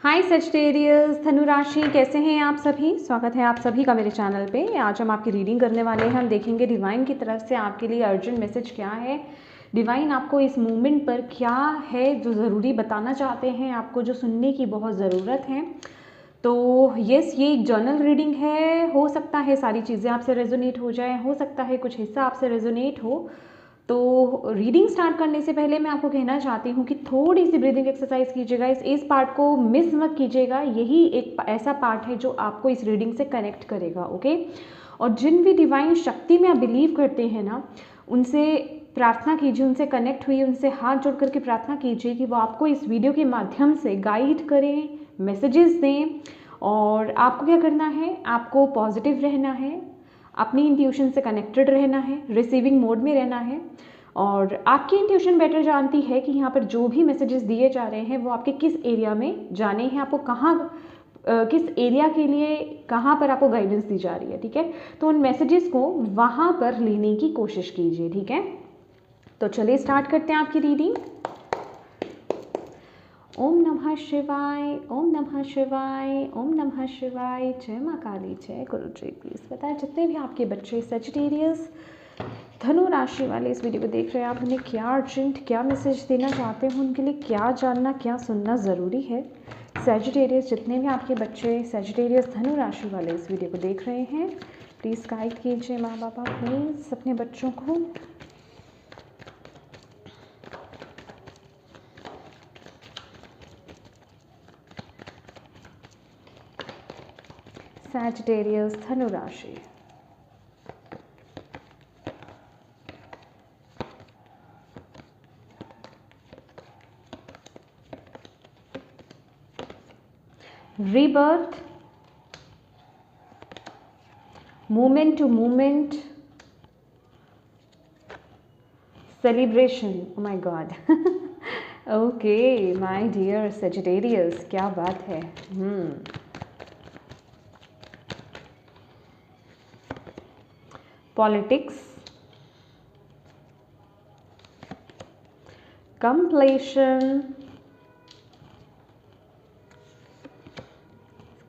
हाय Sagittarius, धनु राशि, कैसे हैं आप सभी। स्वागत है आप सभी का मेरे चैनल पे। आज हम आपकी रीडिंग करने वाले हैं। हम देखेंगे डिवाइन की तरफ से आपके लिए अर्जेंट मैसेज क्या है। डिवाइन आपको इस मोमेंट पर क्या है जो ज़रूरी बताना चाहते हैं, आपको जो सुनने की बहुत ज़रूरत है। तो यस, ये एक जर्नल रीडिंग है। हो सकता है सारी चीज़ें आपसे रेजोनेट हो जाए, हो सकता है कुछ हिस्सा आपसे रेजोनेट हो। तो रीडिंग स्टार्ट करने से पहले मैं आपको कहना चाहती हूँ कि थोड़ी सी ब्रीदिंग एक्सरसाइज कीजिएगा। इस पार्ट को मिस मत कीजिएगा। यही एक ऐसा पार्ट है जो आपको इस रीडिंग से कनेक्ट करेगा, ओके। और जिन भी डिवाइन शक्ति में आप बिलीव करते हैं ना, उनसे प्रार्थना कीजिए, उनसे कनेक्ट हुई, उनसे हाथ जोड़ करके प्रार्थना कीजिए कि वो आपको इस वीडियो के माध्यम से गाइड करें, मैसेजेस दें। और आपको क्या करना है, आपको पॉजिटिव रहना है, अपनी इंट्यूशन से कनेक्टेड रहना है, रिसीविंग मोड में रहना है। और आपकी इंट्यूशन बेटर जानती है कि यहाँ पर जो भी मैसेजेस दिए जा रहे हैं वो आपके किस एरिया में जाने हैं, आपको कहाँ किस एरिया के लिए कहाँ पर आपको गाइडेंस दी जा रही है, ठीक है। तो उन मैसेजेस को वहाँ पर लेने की कोशिश कीजिए, ठीक है। तो चलिए स्टार्ट करते हैं आपकी रीडिंग। ओम नमः शिवाय, ओम नमः शिवाय, ओम नमः शिवाय। जय माँ काली, जय गुरु जी। प्लीज़ बताएं जितने भी आपके बच्चे सजिटेरियस धनु राशि वाले इस वीडियो को देख रहे हैं, आप उन्हें क्या अर्जेंट, क्या मैसेज देना चाहते हैं, उनके लिए क्या जानना, क्या सुनना ज़रूरी है। सजिटेरियस जितने भी आपके बच्चे सजिटेरियस धनु राशि वाले इस वीडियो को देख रहे हैं, प्लीज़ गाइड कीजिए माँ बाबा प्लीज़ अपने बच्चों को। सजिटेरियस धनु राशि, rebirth, moment to moment, celebration. Oh my God. Okay, my dear Sagittarius, क्या बात है। Politics, completion,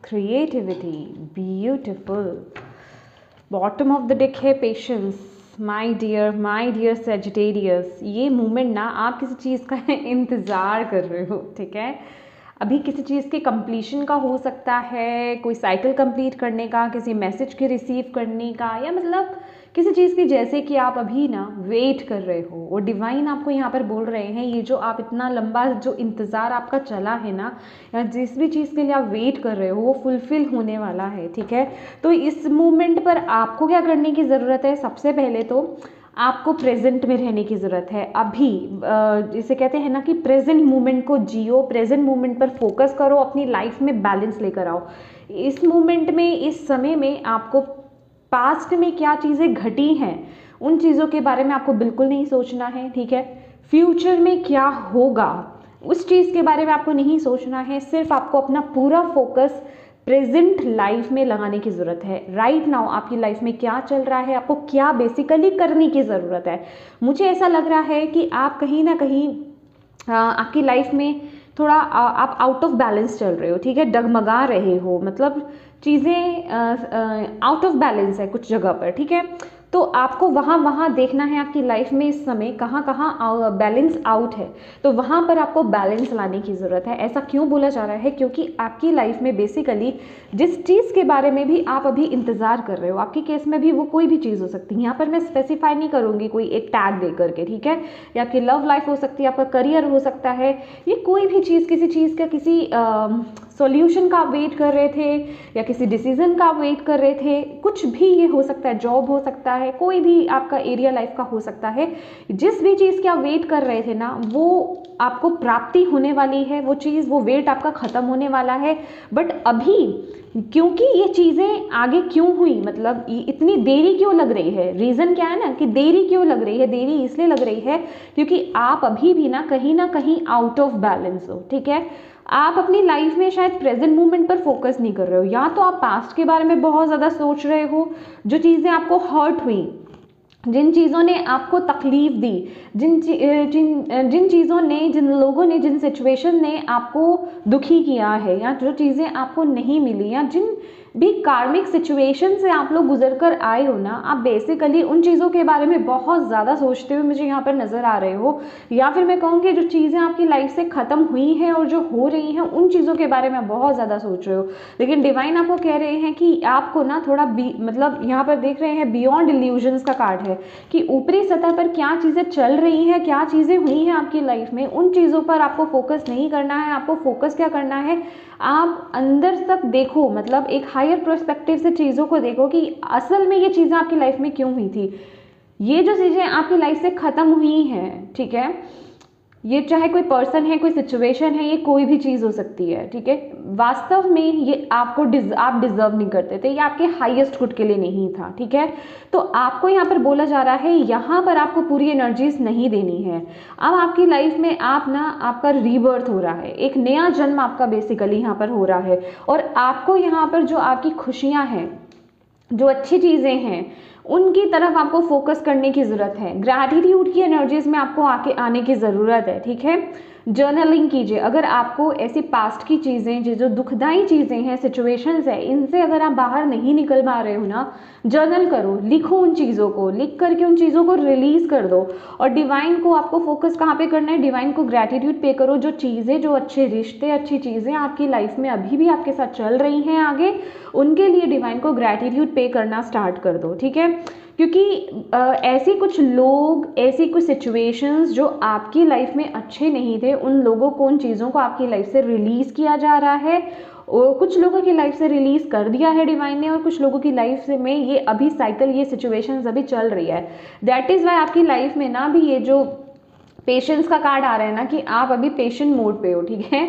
creativity, beautiful. Bottom of the deck है पेशेंस। माय डियर सेजिटेरियस, ये मोमेंट ना आप किसी चीज़ का इंतज़ार कर रहे हो, ठीक है। अभी किसी चीज़ के कंप्लीशन का हो सकता है, कोई साइकिल कंप्लीट करने का, किसी मैसेज के रिसीव करने का, या मतलब किसी चीज़ की जैसे कि आप अभी ना वेट कर रहे हो। और डिवाइन आपको यहाँ पर बोल रहे हैं ये जो आप इतना लंबा जो इंतज़ार आपका चला है ना, या जिस भी चीज़ के लिए आप वेट कर रहे हो वो फुलफिल होने वाला है, ठीक है। तो इस मोमेंट पर आपको क्या करने की ज़रूरत है, सबसे पहले तो आपको प्रेजेंट में रहने की ज़रूरत है। अभी जिसे कहते हैं ना कि प्रेजेंट मोमेंट को जियो, प्रेजेंट मोमेंट पर फोकस करो, अपनी लाइफ में बैलेंस लेकर आओ। इस मोमेंट में, इस समय में आपको पास्ट में क्या चीज़ें घटी हैं उन चीज़ों के बारे में आपको बिल्कुल नहीं सोचना है, ठीक है। फ्यूचर में क्या होगा उस चीज़ के बारे में आपको नहीं सोचना है। सिर्फ आपको अपना पूरा फोकस प्रेजेंट लाइफ में लगाने की ज़रूरत है। राइट नाउ आपकी लाइफ में क्या चल रहा है, आपको क्या बेसिकली करने की ज़रूरत है। मुझे ऐसा लग रहा है कि आप कहीं ना कहीं आपकी लाइफ में थोड़ा आप आउट ऑफ बैलेंस चल रहे हो, ठीक है। डगमगा रहे हो, मतलब चीज़ें आउट ऑफ बैलेंस है कुछ जगह पर, ठीक है। तो आपको वहाँ देखना है आपकी लाइफ में इस समय कहाँ बैलेंस आउट है, तो वहाँ पर आपको बैलेंस लाने की ज़रूरत है। ऐसा क्यों बोला जा रहा है, क्योंकि आपकी लाइफ में बेसिकली जिस चीज़ के बारे में भी आप अभी इंतज़ार कर रहे हो, आपके केस में भी वो कोई भी चीज़ हो सकती है। यहाँ पर मैं स्पेसिफाई नहीं करूँगी कोई एक टैग दे करके, ठीक है। या आपकी लव लाइफ हो सकती है, आपका करियर हो सकता है, ये कोई भी चीज़, किसी चीज़ का किसी सॉल्यूशन का आप वेट कर रहे थे, या किसी डिसीजन का आप वेट कर रहे थे, कुछ भी ये हो सकता है। जॉब हो सकता है, कोई भी आपका एरिया लाइफ का हो सकता है। जिस भी चीज़ की आप वेट कर रहे थे ना, वो आपको प्राप्ति होने वाली है। वो चीज़, वो वेट आपका ख़त्म होने वाला है। बट अभी क्योंकि ये चीज़ें आगे क्यों हुई, मतलब इतनी देरी क्यों लग रही है, रीज़न क्या है ना कि देरी क्यों लग रही है। देरी इसलिए लग रही है क्योंकि आप अभी भी ना कहीं आउट ऑफ बैलेंस हो, ठीक है। आप अपनी लाइफ में शायद प्रेजेंट मोमेंट पर फोकस नहीं कर रहे हो, या तो आप पास्ट के बारे में बहुत ज़्यादा सोच रहे हो, जो चीज़ें आपको हर्ट हुई, जिन चीज़ों ने आपको तकलीफ़ दी, जिन चीज़ों ने, जिन लोगों ने, जिन सिचुएशन ने आपको दुखी किया है, या जो चीज़ें आपको नहीं मिली, या जिन भी कार्मिक सिचुएशन से आप लोग गुजर कर आए हो ना, आप बेसिकली उन चीज़ों के बारे में बहुत ज़्यादा सोचते हुए मुझे यहाँ पर नज़र आ रहे हो। या फिर मैं कहूँगी जो चीज़ें आपकी लाइफ से ख़त्म हुई हैं और जो हो रही हैं उन चीज़ों के बारे में बहुत ज़्यादा सोच रहे हो। लेकिन डिवाइन आपको कह रहे हैं कि आपको ना थोड़ा मतलब यहाँ पर देख रहे हैं बियॉन्ड इल्यूजन्स का कार्ड है, कि ऊपरी सतह पर क्या चीज़ें चल रही हैं, क्या चीज़ें हुई हैं आपकी लाइफ में, उन चीज़ों पर आपको फोकस नहीं करना है। आपको फोकस क्या करना है, आप अंदर तक देखो, मतलब एक हायर पर्सपेक्टिव से चीज़ों को देखो कि असल में ये चीज़ें आपकी लाइफ में क्यों हुई थी। ये जो चीज़ें आपकी लाइफ से ख़त्म हुई हैं, ठीक है, ये चाहे कोई पर्सन है, कोई सिचुएशन है, ये कोई भी चीज़ हो सकती है, ठीक है, वास्तव में ये आप डिज़र्व नहीं करते थे, ये आपके हाईएस्ट गुड के लिए नहीं था, ठीक है। तो आपको यहाँ पर बोला जा रहा है, यहाँ पर आपको पूरी एनर्जीज नहीं देनी है। अब आपकी लाइफ में आपका रीबर्थ हो रहा है, एक नया जन्म आपका बेसिकली यहाँ पर हो रहा है, और आपको यहाँ पर जो आपकी खुशियाँ हैं, जो अच्छी चीज़ें हैं, उनकी तरफ आपको फोकस करने की ज़रूरत है। ग्रैटिट्यूड की एनर्जीज में आपको आने की ज़रूरत है, ठीक है। जर्नलिंग कीजिए। अगर आपको ऐसी पास्ट की चीज़ें, जो दुखदाई चीज़ें हैं, सिचुएशंस है, इनसे अगर आप बाहर नहीं निकल पा रहे हो ना, जर्नल करो, लिखो उन चीज़ों को, लिख करके उन चीज़ों को रिलीज़ कर दो। और डिवाइन को आपको फोकस कहाँ पे करना है, डिवाइन को ग्रैटिट्यूड पे करो। जो चीज़ें, जो अच्छे रिश्ते, अच्छी चीज़ें आपकी लाइफ में अभी भी आपके साथ चल रही हैं आगे, उनके लिए डिवाइन को ग्रैटिट्यूड पे करना स्टार्ट कर दो, ठीक है। क्योंकि ऐसे कुछ लोग, ऐसी कुछ सिचुएशंस जो आपकी लाइफ में अच्छे नहीं थे, उन लोगों को, उन चीज़ों को आपकी लाइफ से रिलीज़ किया जा रहा है। और कुछ लोगों की लाइफ से रिलीज़ कर दिया है डिवाइन ने, और कुछ लोगों की लाइफ से में ये अभी साइकिल, ये सिचुएशंस अभी चल रही है। दैट इज़ वाई आपकी लाइफ में ना भी ये जो पेशेंस का कार्ड आ रहा है ना, कि आप अभी पेशेंट मोड पे हो, ठीक है।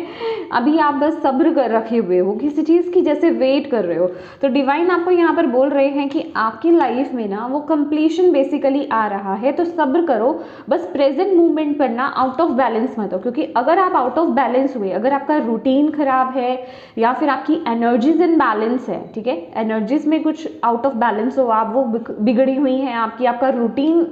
अभी आप बस सब्र कर रखे हुए हो, किसी चीज़ की जैसे वेट कर रहे हो। तो डिवाइन आपको यहाँ पर बोल रहे हैं कि आपकी लाइफ में ना वो कंप्लीशन बेसिकली आ रहा है, तो सब्र करो। बस प्रेजेंट मूवमेंट पर ना आउट ऑफ बैलेंस मत हो, क्योंकि अगर आप आउट ऑफ बैलेंस हुए, अगर आपका रूटीन खराब है, या फिर आपकी एनर्जीज इन बैलेंस है, ठीक है, एनर्जीज में कुछ आउट ऑफ बैलेंस हो, आप वो बिगड़ी हुई हैं आपकी, आपका रूटीन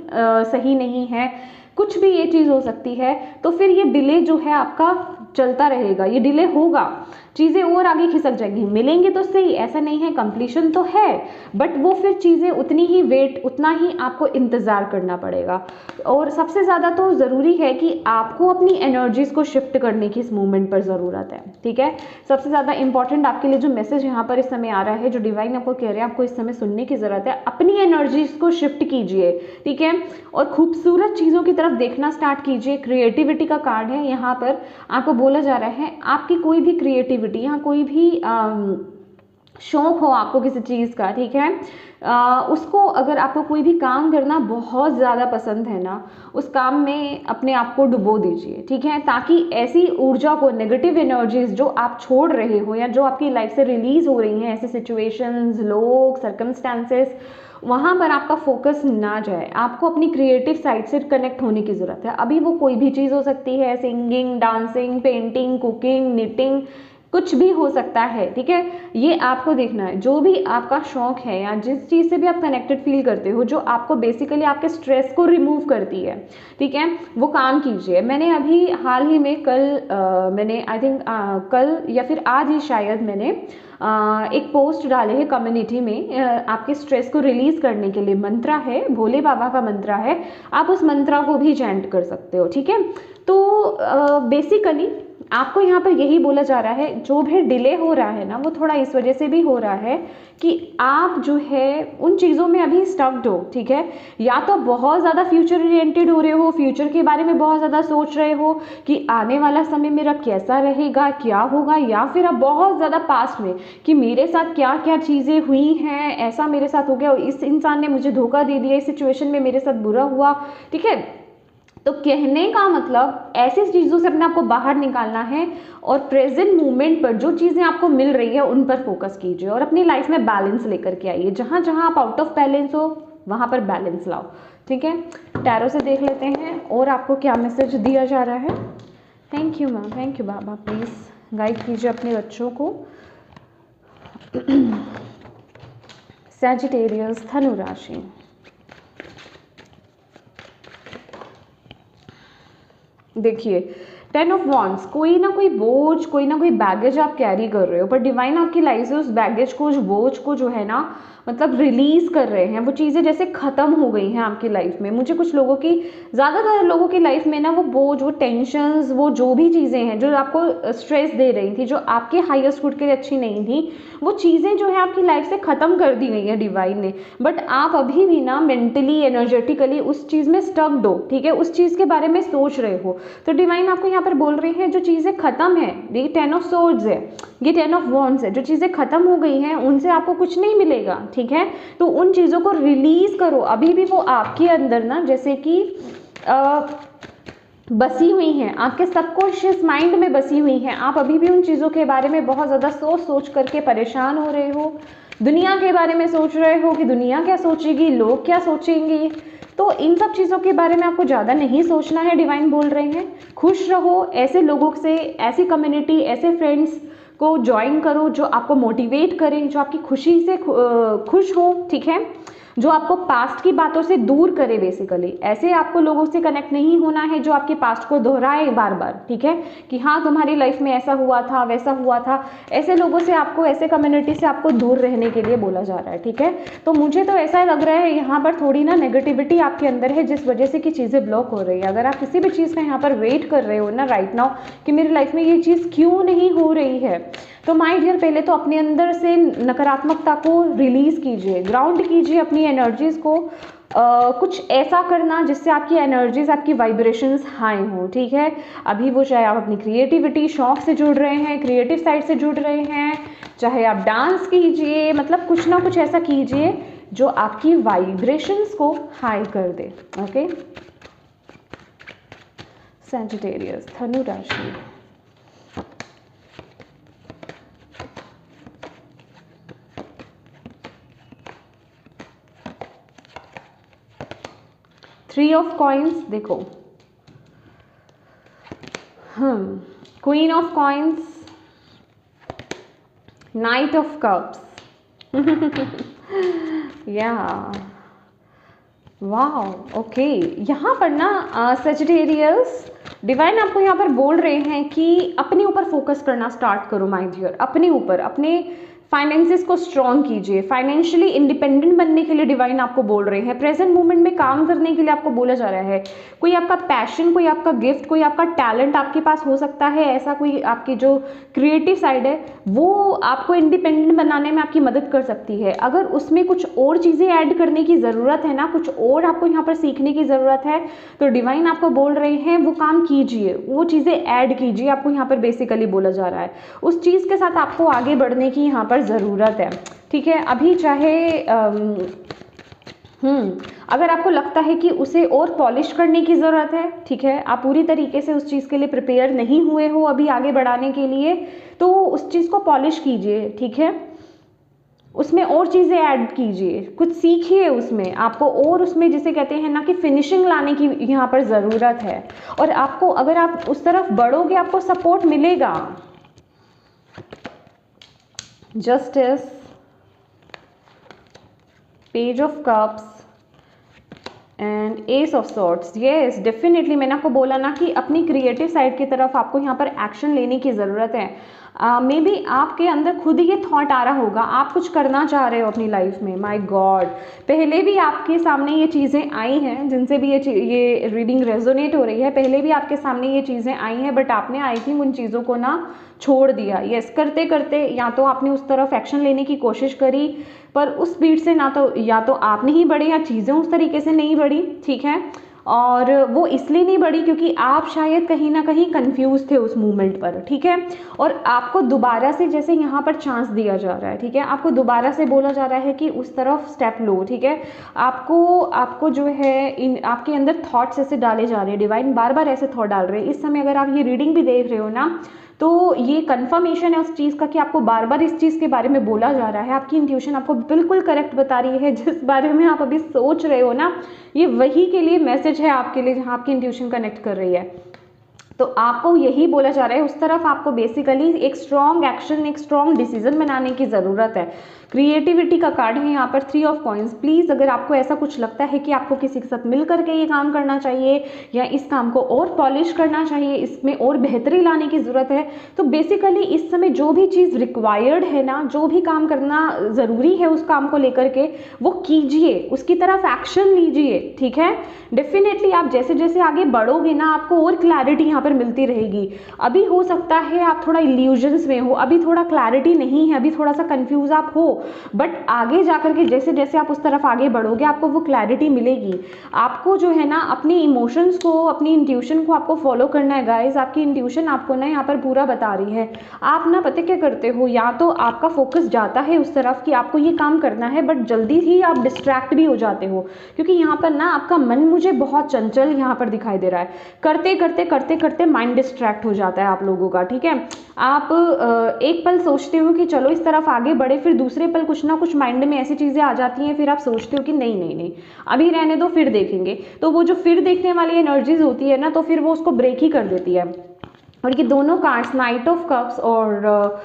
सही नहीं है, कुछ भी ये चीज़ हो सकती है, तो फिर ये डिले जो है आपका चलता रहेगा, ये डिले होगा, चीज़ें और आगे खिसक जाएंगी। मिलेंगे तो सही, ऐसा नहीं है, कंप्लीशन तो है, बट वो फिर चीज़ें उतनी ही वेट, उतना ही आपको इंतज़ार करना पड़ेगा। और सबसे ज़्यादा तो ज़रूरी है कि आपको अपनी एनर्जीज़ को शिफ्ट करने की इस मूवमेंट पर ज़रूरत है, ठीक है। सबसे ज़्यादा इंपॉर्टेंट आपके लिए जो मैसेज यहाँ पर इस समय आ रहा है, जो डिवाइन आपको कह रहे हैं, आपको इस समय सुनने की ज़रूरत है। अपनी एनर्जीज़ को शिफ्ट कीजिए, ठीक है, और खूबसूरत चीज़ों की तरफ देखना स्टार्ट कीजिए। क्रिएटिविटी का कार्ड है यहाँ पर, आपको बोला जा रहा है, आपकी कोई भी क्रिएटिविटी, यहाँ कोई भी शौक हो आपको किसी चीज़ का, ठीक है, उसको, अगर आपको कोई भी काम करना बहुत ज़्यादा पसंद है ना, उस काम में अपने आप को डुबो दीजिए, ठीक है, ताकि ऐसी ऊर्जा को, नेगेटिव एनर्जीज जो आप छोड़ रहे हो, या जो आपकी लाइफ से रिलीज हो रही हैं, ऐसे सिचुएशंस, लोग, सर्कमस्टांसेस, वहाँ पर आपका फोकस ना जाए। आपको अपनी क्रिएटिव साइड से कनेक्ट होने की ज़रूरत है। अभी वो कोई भी चीज़ हो सकती है, singing, dancing, painting, cooking, knitting, कुछ भी हो सकता है, ठीक है। ये आपको देखना है, जो भी आपका शौक है, या जिस चीज़ से भी आप कनेक्टेड फील करते हो, जो आपको बेसिकली आपके स्ट्रेस को रिमूव करती है, ठीक है, वो काम कीजिए। मैंने अभी हाल ही में मैंने आई थिंक कल या फिर आज ही शायद मैंने एक पोस्ट डाले है कम्युनिटी में, आपके स्ट्रेस को रिलीज करने के लिए मंत्रा है, भोले बाबा का मंत्रा है, आप उस मंत्रा को भी चैंट कर सकते हो, ठीक है। तो बेसिकली आपको यहाँ पर यही बोला जा रहा है, जो भी डिले हो रहा है ना, वो थोड़ा इस वजह से भी हो रहा है कि आप जो है उन चीज़ों में अभी स्टक्ड हो, ठीक है। या तो बहुत ज़्यादा फ्यूचर ओरिएंटेड हो रहे हो, फ्यूचर के बारे में बहुत ज़्यादा सोच रहे हो कि आने वाला समय मेरा कैसा रहेगा, क्या होगा, या फिर आप बहुत ज़्यादा पास्ट में कि मेरे साथ क्या क्या चीज़ें हुई हैं, ऐसा मेरे साथ हो गया, इस इंसान ने मुझे धोखा दे दिया, इस सिचुएशन में मेरे साथ बुरा हुआ, ठीक है। तो कहने का मतलब, ऐसी चीज़ों से अपने आप को बाहर निकालना है, और प्रेजेंट मोमेंट पर जो चीज़ें आपको मिल रही है उन पर फोकस कीजिए, और अपनी लाइफ में बैलेंस लेकर के आइए। जहाँ जहाँ आप आउट ऑफ बैलेंस हो, वहाँ पर बैलेंस लाओ, ठीक है। टैरो से देख लेते हैं और आपको क्या मैसेज दिया जा रहा है। Thank you ma'am, thank you Baba. Please guide कीजिए अपने बच्चों को। सैजिटेरियस, धनु राशि। देखिए 10 ऑफ वॉन्ड्स, कोई ना कोई बोझ, कोई ना कोई बैगेज आप कैरी कर रहे हो, पर डिवाइन आपकी लाइफ से उस बैगेज को, उस बोझ को जो है ना मतलब रिलीज कर रहे हैं। वो चीज़ें जैसे ख़त्म हो गई हैं आपकी लाइफ में। मुझे कुछ लोगों की, ज़्यादातर लोगों की लाइफ में ना वो बोझ, वो टेंशन्स, वो जो भी चीज़ें हैं जो आपको स्ट्रेस दे रही थी, जो आपके हाईएस्ट गुड के लिए अच्छी नहीं थी, वो चीज़ें जो है आपकी लाइफ से ख़त्म कर दी गई है डिवाइन ने। बट आप अभी भी ना मेंटली, एनर्जेटिकली उस चीज़ में स्टक्ड हो, ठीक है, उस चीज़ के बारे में सोच रहे हो। तो डिवाइन आपको यहाँ पर बोल रही है जो चीज़ें ख़त्म है, ये 10 ऑफ सोर्ड्स है, ये 10 ऑफ वॉन्ड्स है, जो चीज़ें ख़त्म हो गई हैं उनसे आपको कुछ नहीं मिलेगा, ठीक है। तो उन चीज़ों को रिलीज़ करो। अभी भी वो आपके अंदर ना जैसे कि बसी हुई हैं, आपके सबकॉन्शियस माइंड में बसी हुई हैं। आप अभी भी उन चीज़ों के बारे में बहुत ज़्यादा सोच करके परेशान हो रहे हो। दुनिया के बारे में सोच रहे हो कि दुनिया क्या सोचेगी, लोग क्या सोचेंगे। तो इन सब चीज़ों के बारे में आपको ज़्यादा नहीं सोचना है, डिवाइन बोल रहे हैं। खुश रहो, ऐसे लोगों से, ऐसी कम्युनिटी, ऐसे फ्रेंड्स को ज्वाइन करो जो आपको मोटिवेट करें, जो आपकी खुशी से खुश हो, ठीक है, जो आपको पास्ट की बातों से दूर करे। बेसिकली ऐसे आपको लोगों से कनेक्ट नहीं होना है जो आपके पास्ट को दोहराए बार बार, ठीक है, कि हाँ तुम्हारी लाइफ में ऐसा हुआ था, वैसा हुआ था। ऐसे लोगों से आपको, ऐसे कम्युनिटी से आपको दूर रहने के लिए बोला जा रहा है, ठीक है। तो मुझे तो ऐसा लग रहा है यहाँ पर थोड़ी ना नेगेटिविटी आपके अंदर है, जिस वजह से कि चीज़ें ब्लॉक हो रही है। अगर आप किसी भी चीज़ का यहाँ पर वेट कर रहे हो ना राइट नाउ कि मेरी लाइफ में ये चीज़ क्यों नहीं हो रही है, तो माय डियर पहले तो अपने अंदर से नकारात्मकता को रिलीज़ कीजिए, ग्राउंड कीजिए अपनी एनर्जीज़ को। कुछ ऐसा करना जिससे आपकी एनर्जीज, आपकी वाइब्रेशंस हाई हो, ठीक है। अभी वो चाहे आप अपनी क्रिएटिविटी, शौक से जुड़ रहे हैं, क्रिएटिव साइड से जुड़ रहे हैं, चाहे आप डांस कीजिए, मतलब कुछ ना कुछ ऐसा कीजिए जो आपकी वाइब्रेशंस को हाई कर दे। ओके, सैजिटेरियस, धनु राशि। थ्री ऑफ कॉइन्स, देखो, queen of coins, night of cups, या वाह, ओके। यहाँ पर ना सजिटेरियस, डिवाइन आपको यहाँ पर बोल रहे हैं कि अपने ऊपर फोकस करना स्टार्ट करो माय डियर, अपने ऊपर, अपने फाइनेंसेस को स्ट्रॉन्ग कीजिए। फाइनेंशियली इंडिपेंडेंट बनने के लिए डिवाइन आपको बोल रहे हैं, प्रेजेंट मोमेंट में काम करने के लिए आपको बोला जा रहा है। कोई आपका पैशन, कोई आपका गिफ्ट, कोई आपका टैलेंट आपके पास हो सकता है, ऐसा कोई आपकी जो क्रिएटिव साइड है वो आपको इंडिपेंडेंट बनाने में आपकी मदद कर सकती है। अगर उसमें कुछ और चीज़ें ऐड करने की ज़रूरत है ना, कुछ और आपको यहाँ पर सीखने की ज़रूरत है, तो डिवाइन आपको बोल रहे हैं वो काम कीजिए, वो चीज़ें ऐड कीजिए। आपको यहाँ पर बेसिकली बोला जा रहा है उस चीज़ के साथ आपको आगे बढ़ने की यहाँ पर ज़रूरत है, ठीक है। अभी चाहे अगर आपको लगता है कि उसे और पॉलिश करने की ज़रूरत है, ठीक है, आप पूरी तरीके से उस चीज़ के लिए प्रिपेयर नहीं हुए हो अभी आगे बढ़ाने के लिए, तो उस चीज़ को पॉलिश कीजिए, ठीक है। उसमें और चीज़ें ऐड कीजिए, कुछ सीखिए उसमें, आपको और उसमें जिसे कहते हैं ना कि फिनिशिंग लाने की यहाँ पर ज़रूरत है। और आपको, अगर आप उस तरफ बढ़ोगे, आपको सपोर्ट मिलेगा। Justice, page of cups and S of swords. Yes, definitely मैंने आपको बोला ना कि अपनी क्रिएटिव साइड की तरफ आपको यहाँ पर एक्शन लेने की ज़रूरत है। मे बी आपके अंदर खुद ही ये थॉट आ रहा होगा, आप कुछ करना चाह रहे हो अपनी लाइफ में। माय गॉड, पहले भी आपके सामने ये चीज़ें आई हैं जिनसे भी ये रीडिंग रेजोनेट हो रही है, पहले भी आपके सामने ये चीज़ें आई हैं, बट आपने आई थिंक उन चीज़ों को ना छोड़ दिया। यस, करते करते या तो आपने उस तरफ एक्शन लेने की कोशिश करी, पर उस स्पीड से ना तो या तो आप नहीं बढ़े या चीज़ें उस तरीके से नहीं बढ़ी, ठीक है। और वो इसलिए नहीं बढ़ी क्योंकि आप शायद कहीं ना कहीं कंफ्यूज थे उस मूवमेंट पर, ठीक है। और आपको दोबारा से जैसे यहाँ पर चांस दिया जा रहा है, ठीक है, आपको दोबारा से बोला जा रहा है कि उस तरफ स्टेप लो, ठीक है। आपको जो है आपके अंदर थॉट्स ऐसे डाले जा रहे हैं, डिवाइन बार बार ऐसे थॉट डाल रहे हैं। इस समय अगर आप ये रीडिंग भी देख रहे हो ना, तो ये कंफर्मेशन है उस चीज़ का कि आपको बार बार इस चीज़ के बारे में बोला जा रहा है। आपकी इंट्यूशन आपको बिल्कुल करेक्ट बता रही है, जिस बारे में आप अभी सोच रहे हो ना, ये वही के लिए मैसेज है आपके लिए, जहाँ आपकी इंट्यूशन कनेक्ट कर रही है। तो आपको यही बोला जा रहा है, उस तरफ आपको बेसिकली एक स्ट्रॉन्ग एक्शन, एक स्ट्रॉन्ग डिसीजन बनाने की ज़रूरत है। क्रिएटिविटी का कार्ड है यहाँ पर 3 ऑफ कॉइंस। प्लीज़ अगर आपको ऐसा कुछ लगता है कि आपको किसी के साथ मिल करके ये काम करना चाहिए या इस काम को और पॉलिश करना चाहिए, इसमें और बेहतरी लाने की ज़रूरत है, तो बेसिकली इस समय जो भी चीज़ रिक्वायर्ड है ना, जो भी काम करना ज़रूरी है उस काम को लेकर के वो कीजिए, उसकी तरफ एक्शन लीजिए, ठीक है। डेफिनेटली आप जैसे जैसे आगे बढ़ोगे ना, आपको और क्लैरिटी यहाँ पर मिलती रहेगी। अभी हो सकता है आप थोड़ा इल्यूजन्स में हो, अभी थोड़ा क्लैरिटी नहीं है, अभी थोड़ा सा कंफ्यूज आप हो, बट आगे जाकर के जैसे जैसे आप उस तरफ आगे बढ़ोगे आपको वो क्लैरिटी मिलेगी। आपको जो है ना अपने इमोशंस को, अपनी इंट्यूशन को आपको फॉलो करना है गाइज। आपकी इंट्यूशन आपको ना यहाँ पर पूरा बता रही है। आप ना पता क्या करते हो, या तो आपका फोकस जाता है उस तरफ कि आपको ये काम करना है, बट जल्दी ही आप डिस्ट्रैक्ट भी हो जाते हो, क्योंकि यहाँ पर ना आपका मन मुझे बहुत चंचल यहाँ पर दिखाई दे रहा है। करते करते करते करते माइंड डिस्ट्रैक्ट हो जाता है आप लोगों का, ठीक है। आप एक पल सोचते हो कि चलो इस तरफ आगे बढ़े, फिर दूसरे पल कुछ ना कुछ माइंड में ऐसी चीज़ें आ जाती हैं, फिर आप सोचते हो कि नहीं नहीं नहीं अभी रहने दो, फिर देखेंगे। तो वो जो फिर देखने वाली एनर्जीज होती है ना, तो फिर वो उसको ब्रेक ही कर देती है। और ये दोनों कार्ड्स, नाइट ऑफ कप्स और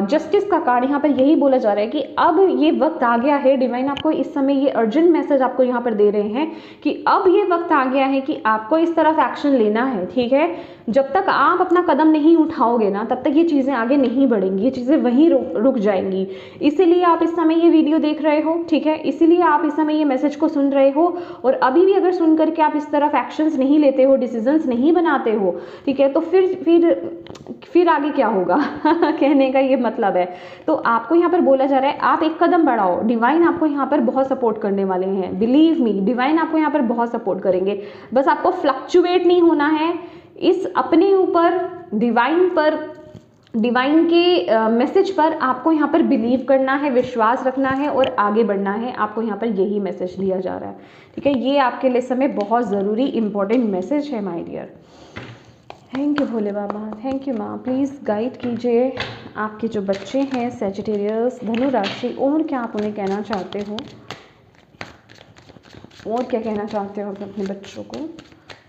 जस्टिस का कार्ड, यहाँ पर यही बोला जा रहा है कि अब ये वक्त आ गया है। डिवाइन आपको इस समय ये अर्जेंट मैसेज आपको यहाँ पर दे रहे हैं कि अब ये वक्त आ गया है कि आपको इस तरफ एक्शन लेना है, ठीक है। जब तक आप अपना कदम नहीं उठाओगे ना, तब तक ये चीज़ें आगे नहीं बढ़ेंगी, ये चीज़ें वहीं रुक जाएंगी। इसीलिए आप इस समय ये वीडियो देख रहे हो, ठीक है, इसीलिए आप इस समय ये मैसेज को सुन रहे हो। और अभी भी अगर सुन करके आप इस तरफ एक्शंस नहीं लेते हो, डिसीजंस नहीं बनाते हो, ठीक है, तो फिर आगे क्या होगा कहने का ये मतलब है। तो आपको यहाँ पर बोला जा रहा है आप एक कदम बढ़ाओ। डिवाइन आपको यहाँ पर बहुत सपोर्ट करने वाले हैं, बिलीव मी, डिवाइन आपको यहाँ पर बहुत सपोर्ट करेंगे। बस आपको फ्लक्चुएट नहीं होना है इस अपने ऊपर, डिवाइन के मैसेज पर आपको यहाँ पर बिलीव करना है, विश्वास रखना है और आगे बढ़ना है। आपको यहाँ पर यही मैसेज दिया जा रहा है, ठीक है। ये आपके लिए समय बहुत ज़रूरी इंपॉर्टेंट मैसेज है my dear. Thank you Bhole Baba, thank you माँ। प्लीज़ गाइड कीजिए आपके जो बच्चे हैं सैजिटेरियस, धनु राशि, और क्या आप उन्हें कहना चाहते हो, और क्या कहना चाहते हो आप अपने बच्चों को,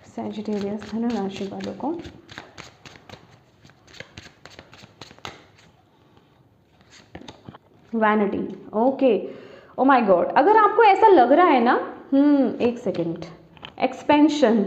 सैजिटेरियस धनु राशि वालों को। Vanity, okay, oh my God. अगर आपको ऐसा लग रहा है ना, एक सेकेंड, एक्सपेंशन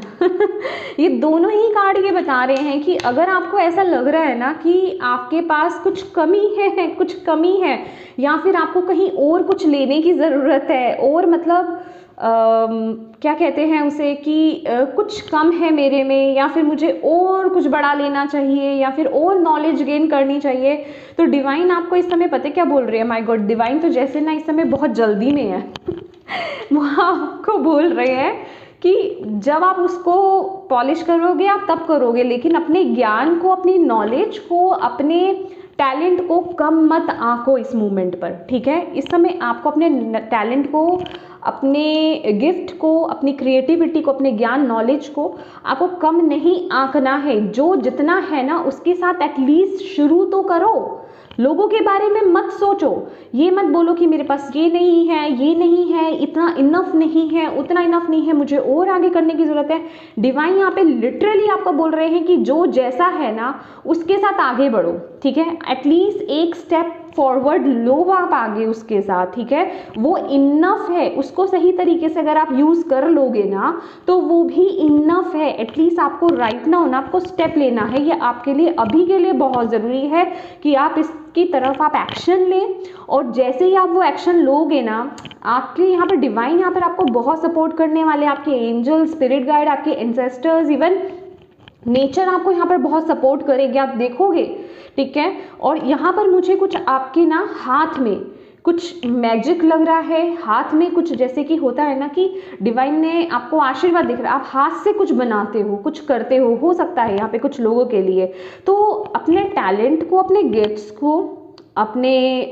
ये दोनों ही कार्ड ये बता रहे हैं कि अगर आपको ऐसा लग रहा है ना कि आपके पास कुछ कमी है या फिर आपको कहीं और कुछ लेने की ज़रूरत है, और मतलब क्या कहते हैं उसे कि कुछ कम है मेरे में, या फिर मुझे और कुछ बड़ा लेना चाहिए, या फिर और नॉलेज गेन करनी चाहिए, तो डिवाइन आपको इस समय पता क्या बोल रही है। माय गॉड, डिवाइन तो जैसे ना इस समय बहुत जल्दी में है वो आपको बोल रहे हैं कि जब आप उसको पॉलिश करोगे आप तब करोगे, लेकिन अपने ज्ञान को, अपनी नॉलेज को, अपने टैलेंट को कम मत आंको इस मूवमेंट पर, ठीक है। इस समय आपको अपने टैलेंट को, अपने गिफ्ट को, अपनी क्रिएटिविटी को, अपने ज्ञान नॉलेज को आपको कम नहीं आंकना है। जो जितना है ना उसके साथ एटलीस्ट शुरू तो करो। लोगों के बारे में मत सोचो, ये मत बोलो कि मेरे पास ये नहीं है, ये नहीं है, इतना इनफ नहीं है, उतना इनफ नहीं है, मुझे और आगे करने की ज़रूरत है। डिवाइन यहाँ पे लिटरली आपको बोल रहे हैं कि जो जैसा है ना उसके साथ आगे बढ़ो, ठीक है। एटलीस्ट एक स्टेप फॉरवर्ड लो आप आगे उसके साथ, ठीक है। वो इनफ है, उसको सही तरीके से अगर आप यूज़ कर लोगे ना तो वो भी इनफ है। एटलीस्ट आपको राइट नाउ ना आपको स्टेप लेना है, ये आपके लिए अभी के लिए बहुत ज़रूरी है कि आप इसकी तरफ आप एक्शन लें। और जैसे ही आप वो एक्शन लोगे ना, आपके यहाँ पर डिवाइन यहाँ पर आपको बहुत सपोर्ट करने वाले, आपके एंजल, स्पिरिट गाइड, आपके एंसेस्टर्स, इवन नेचर आपको यहाँ पर बहुत सपोर्ट करेगी, आप देखोगे, ठीक है। और यहाँ पर मुझे कुछ आपके ना हाथ में कुछ मैजिक लग रहा है, हाथ में कुछ जैसे कि होता है ना कि डिवाइन ने आपको आशीर्वाद दिख रहा है, आप हाथ से कुछ बनाते हो, कुछ करते हो सकता है यहाँ पे कुछ लोगों के लिए। तो अपने टैलेंट को, अपने गिफ्ट्स को, अपने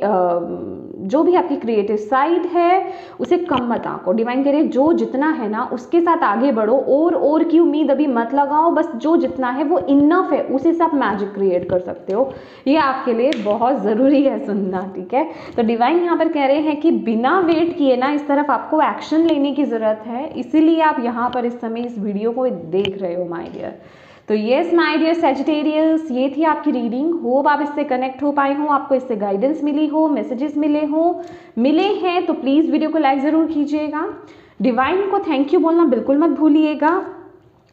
जो भी आपकी क्रिएटिव साइड है उसे कम मत आंको। डिवाइन कह रहे जो जितना है ना उसके साथ आगे बढ़ो, और की उम्मीद अभी मत लगाओ, बस जो जितना है वो इनफ है, उसी से आप मैजिक क्रिएट कर सकते हो। ये आपके लिए बहुत ज़रूरी है सुनना, ठीक है। तो डिवाइन यहाँ पर कह रहे हैं कि बिना वेट किए ना इस तरफ आपको एक्शन लेने की ज़रूरत है, इसीलिए आप यहाँ पर इस समय इस वीडियो को देख रहे हो माय डियर। तो येस माय डियर सैजिटेरियस, ये थी आपकी रीडिंग। होप आप इससे कनेक्ट हो पाए हो, आपको इससे गाइडेंस मिली हो, मैसेजेस मिले हैं तो प्लीज़ वीडियो को लाइक ज़रूर कीजिएगा। डिवाइन को थैंक यू बोलना बिल्कुल मत भूलिएगा।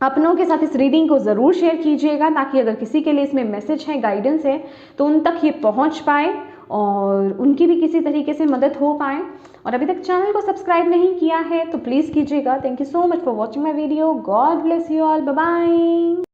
अपनों के साथ इस रीडिंग को ज़रूर शेयर कीजिएगा ताकि अगर किसी के लिए इसमें मैसेज है, गाइडेंस है, तो उन तक ये पहुंच पाए और उनकी भी किसी तरीके से मदद हो पाए। और अभी तक चैनल को सब्सक्राइब नहीं किया है तो प्लीज़ कीजिएगा। Thank you so much for watching my video. God bless you all. Bye bye.